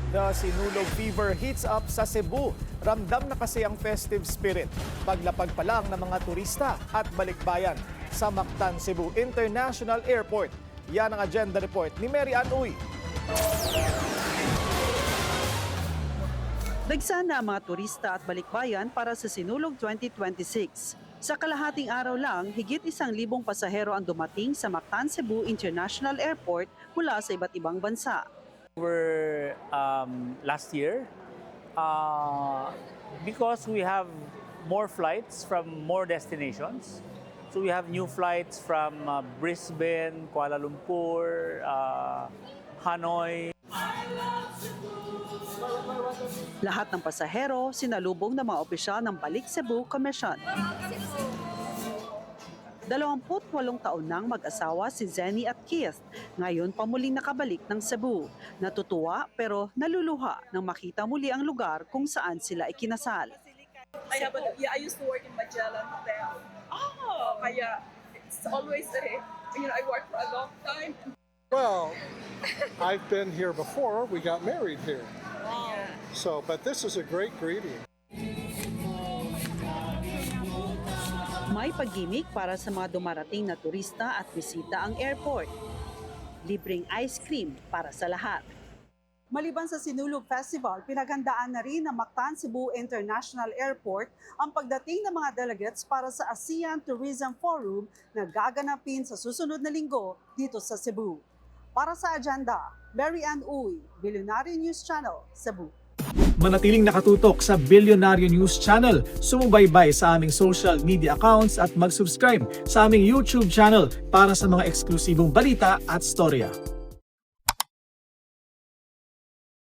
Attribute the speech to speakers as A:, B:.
A: The Sinulog fever heats up sa Cebu. Ramdam na kasi ang festive spirit. Paglapag pa lang ng mga turista at balikbayan sa Mactan, Cebu International Airport. Yan ang agenda report ni Mary Ann Uy.
B: Dagsa na ang mga turista at balikbayan para sa Sinulog 2026. Sa kalahating araw lang, higit 1,000 pasahero ang dumating sa Mactan, Cebu International Airport mula sa iba't ibang bansa.
C: Last year, because we have more flights from more destinations. So we have new flights from Brisbane, Kuala Lumpur, Hanoi.
B: Lahat ng pasahero sinalubong ng mga opisyal ng Balik Cebu Commission. 28 taon nang mag-asawa si Zenny at Keith. Ngayon pa muling nakabalik ng Cebu. Natutuwa pero naluluha nang makita muli ang lugar kung saan sila ikinasal.
D: I used to work in Magellan Hotel. Oh, kaya it's always I worked for a long time.
E: Well, I've been here before. We got married here.
D: Wow.
E: So, but this is a great greeting.
B: May pag-gimik para sa mga dumarating na turista at bisita ang airport. Libreng ice cream para sa lahat. Maliban sa Sinulog Festival, pinaghandaan na rin ng Mactan Cebu International Airport ang pagdating ng mga delegates para sa ASEAN Tourism Forum na gaganapin sa susunod na linggo dito sa Cebu. Para sa agenda, Mary Ann Uy, Billionaire News Channel, Cebu.
A: Manatiling nakatutok sa Billionaire News Channel. Sumubaybay sa aming social media accounts at mag-subscribe sa aming YouTube channel para sa mga eksklusibong balita at storya.